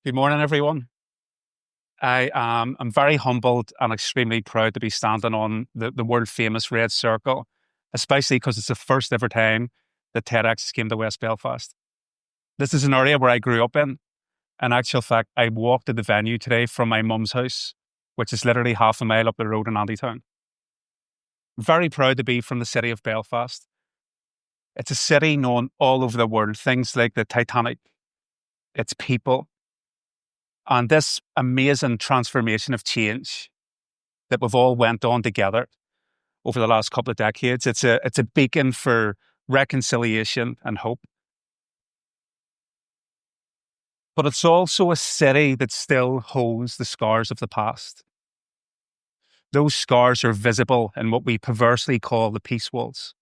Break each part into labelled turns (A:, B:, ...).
A: Good morning, everyone. I'm very humbled and extremely proud to be standing on the world famous Red Circle, especially because it's the first ever time that TEDx came to West Belfast. This is an area where I grew up in. In actual fact, I walked to the venue today from my mum's house, which is literally half a mile up the road in Andytown. Very proud to be from the city of Belfast. It's a city known all over the world, things like the Titanic, its people, and this amazing transformation of change that we've all went on together over the last couple of decades. It's a beacon for reconciliation and hope. But it's also a city that still holds the scars of the past. Those scars are visible in what we perversely call the peace walls.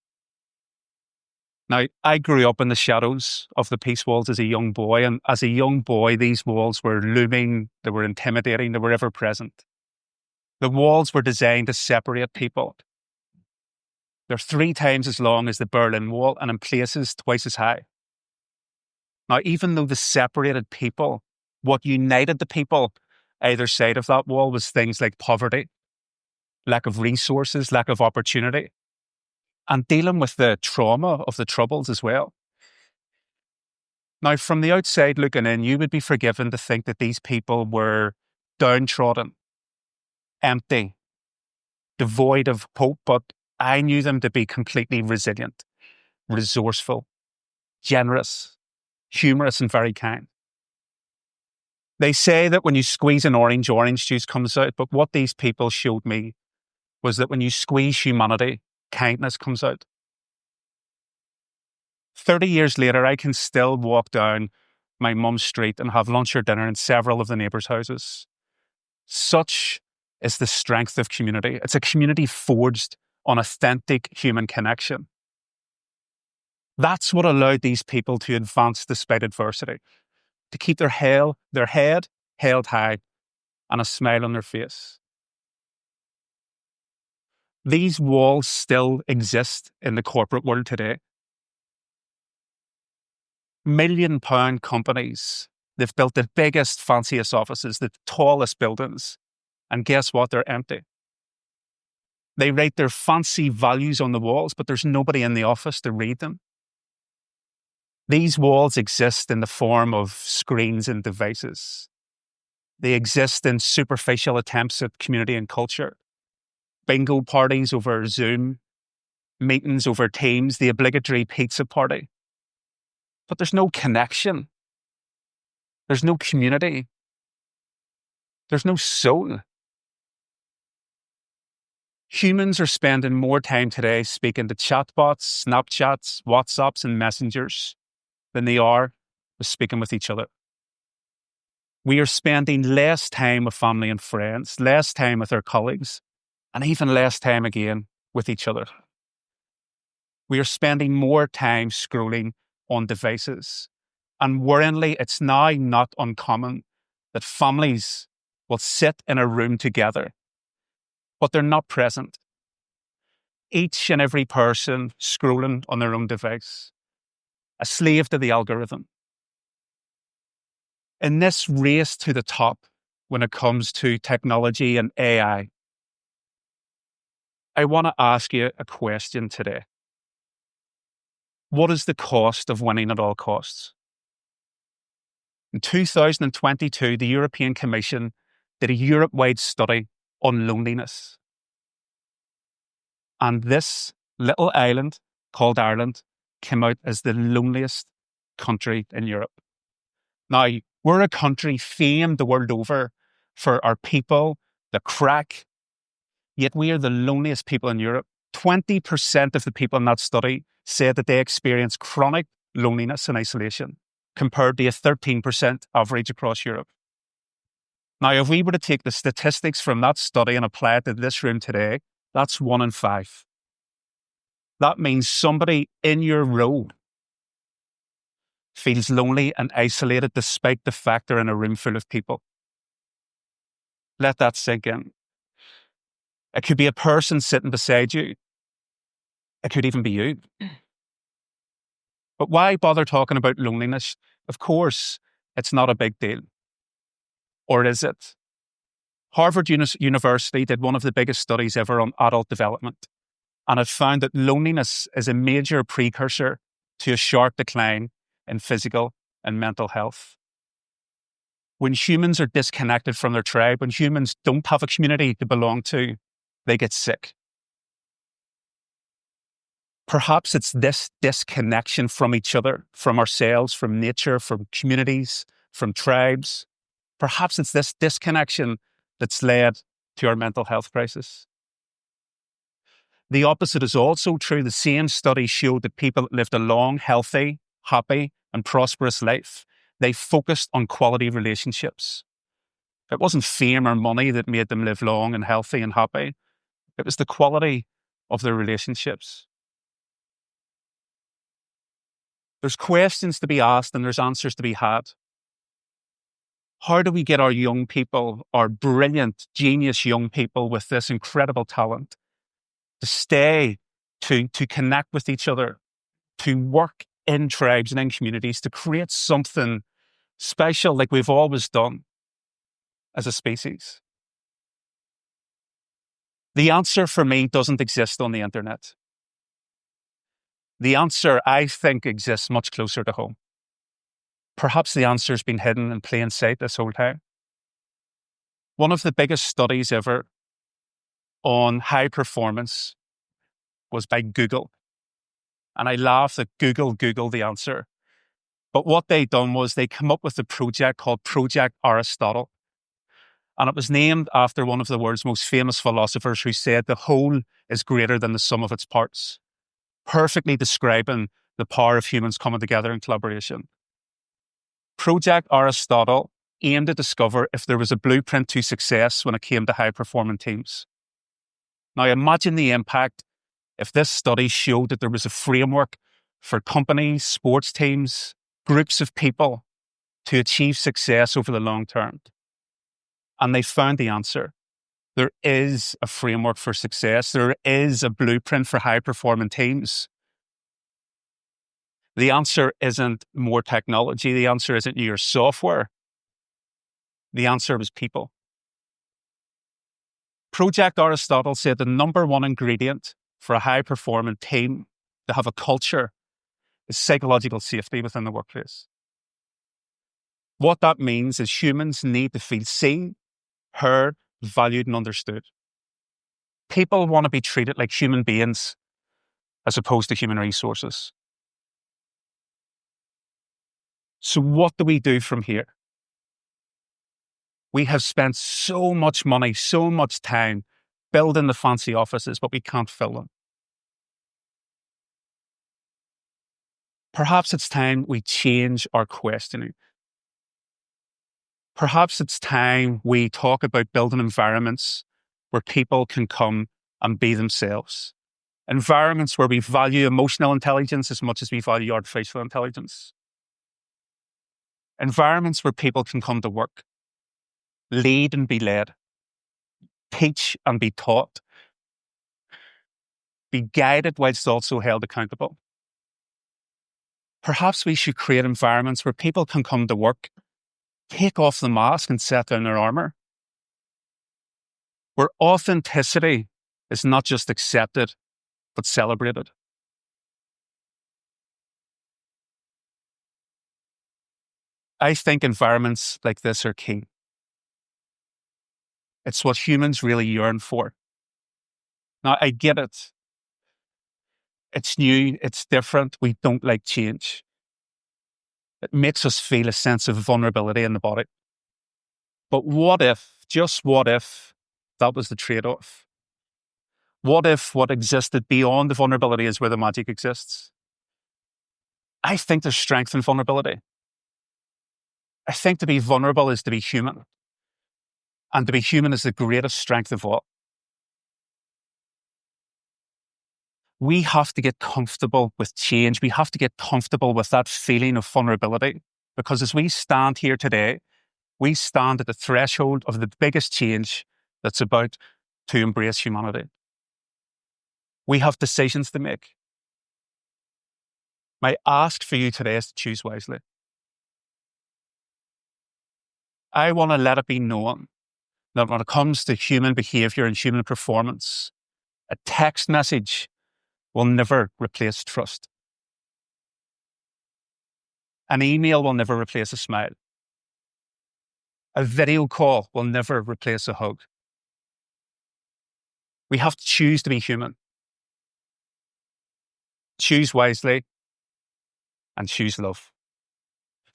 A: Now, I grew up in the shadows of the peace walls as a young boy, and as a young boy, these walls were looming, they were intimidating, they were ever present. The walls were designed to separate people. They're 3 times as long as the Berlin Wall and in places twice as high. Now, even though they separated people, what united the people either side of that wall was things like poverty, lack of resources, lack of opportunity, and dealing with the trauma of the Troubles as well. Now, from the outside looking in, you would be forgiven to think that these people were downtrodden, empty, devoid of hope, but I knew them to be completely resilient, resourceful, generous, humorous, and very kind. They say that when you squeeze an orange, orange juice comes out, but what these people showed me was that when you squeeze humanity, kindness comes out. 30 years later, I can still walk down my mum's street and have lunch or dinner in several of the neighbours' houses. Such is the strength of community. It's a community forged on authentic human connection. That's what allowed these people to advance despite adversity, to keep their head held high and a smile on their face. These walls still exist in the corporate world today. £1 million companies, they've built the biggest, fanciest offices, the tallest buildings, and guess what? They're empty. They write their fancy values on the walls, but there's nobody in the office to read them. These walls exist in the form of screens and devices. They exist in superficial attempts at community and culture. Bingo parties over Zoom, meetings over Teams, the obligatory pizza party. But there's no connection. There's no community. There's no soul. Humans are spending more time today speaking to chatbots, Snapchats, WhatsApps, and messengers than they are with speaking with each other. We are spending less time with family and friends, less time with our colleagues, and even less time again with each other. We are spending more time scrolling on devices. And worryingly, it's now not uncommon that families will sit in a room together, but they're not present. Each and every person scrolling on their own device, a slave to the algorithm. In this race to the top, when it comes to technology and AI, I want to ask you a question today. What is the cost of winning at all costs? In 2022, the European Commission did a Europe-wide study on loneliness. And this little island called Ireland came out as the loneliest country in Europe. Now, we're a country famed the world over for our people, the crack, yet we are the loneliest people in Europe. 20% of the people in that study said that they experience chronic loneliness and isolation, compared to a 13% average across Europe. Now, if we were to take the statistics from that study and apply it to this room today, that's 1 in 5. That means somebody in your row feels lonely and isolated despite the fact they're in a room full of people. Let that sink in. It could be a person sitting beside you. It could even be you. But why bother talking about loneliness? Of course, it's not a big deal. Or is it? Harvard University did one of the biggest studies ever on adult development, and it found that loneliness is a major precursor to a sharp decline in physical and mental health. When humans are disconnected from their tribe, when humans don't have a community to belong to, they get sick. Perhaps it's this disconnection from each other, from ourselves, from nature, from communities, from tribes. Perhaps it's this disconnection that's led to our mental health crisis. The opposite is also true. The same study showed that people that lived a long, healthy, happy, and prosperous life, they focused on quality relationships. It wasn't fame or money that made them live long and healthy and happy. It was the quality of their relationships. There's questions to be asked and there's answers to be had. How do we get our young people, our brilliant, genius young people with this incredible talent to stay, to connect with each other, to work in tribes and in communities, to create something special like we've always done as a species? The answer for me doesn't exist on the internet. The answer, I think, exists much closer to home. Perhaps the answer's been hidden in plain sight this whole time. One of the biggest studies ever on high performance was by Google. And I laugh that Google Googled the answer. But what they done was they come up with a project called Project Aristotle. And it was named after one of the world's most famous philosophers who said the whole is greater than the sum of its parts, perfectly describing the power of humans coming together in collaboration. Project Aristotle aimed to discover if there was a blueprint to success when it came to high-performing teams. Now imagine the impact if this study showed that there was a framework for companies, sports teams, groups of people to achieve success over the long term. And they found the answer. There is a framework for success. There is a blueprint for high-performing teams. The answer isn't more technology. The answer isn't your software. The answer was people. Project Aristotle said the number one ingredient for a high-performing team to have a culture is psychological safety within the workplace. What that means is humans need to feel seen, heard, valued, and understood. People want to be treated like human beings as opposed to human resources. So what do we do from here? We have spent so much money, so much time building the fancy offices, but we can't fill them. Perhaps it's time we change our questioning. Perhaps it's time we talk about building environments where people can come and be themselves. Environments where we value emotional intelligence as much as we value artificial intelligence. Environments where people can come to work, lead and be led, teach and be taught, be guided whilst also held accountable. Perhaps we should create environments where people can come to work, take off the mask and set down their armor, where authenticity is not just accepted, but celebrated. I think environments like this are key. It's what humans really yearn for. Now, I get it. It's new, it's different, we don't like change. It makes us feel a sense of vulnerability in the body. But what if, just what if, that was the trade-off? What if what existed beyond the vulnerability is where the magic exists? I think there's strength in vulnerability. I think to be vulnerable is to be human. And to be human is the greatest strength of all. We have to get comfortable with change. We have to get comfortable with that feeling of vulnerability. Because as we stand here today, we stand at the threshold of the biggest change that's about to embrace humanity. We have decisions to make. My ask for you today is to choose wisely. I want to let it be known that when it comes to human behavior and human performance, a text message will never replace trust. An email will never replace a smile. A video call will never replace a hug. We have to choose to be human. Choose wisely and choose love.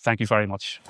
A: Thank you very much.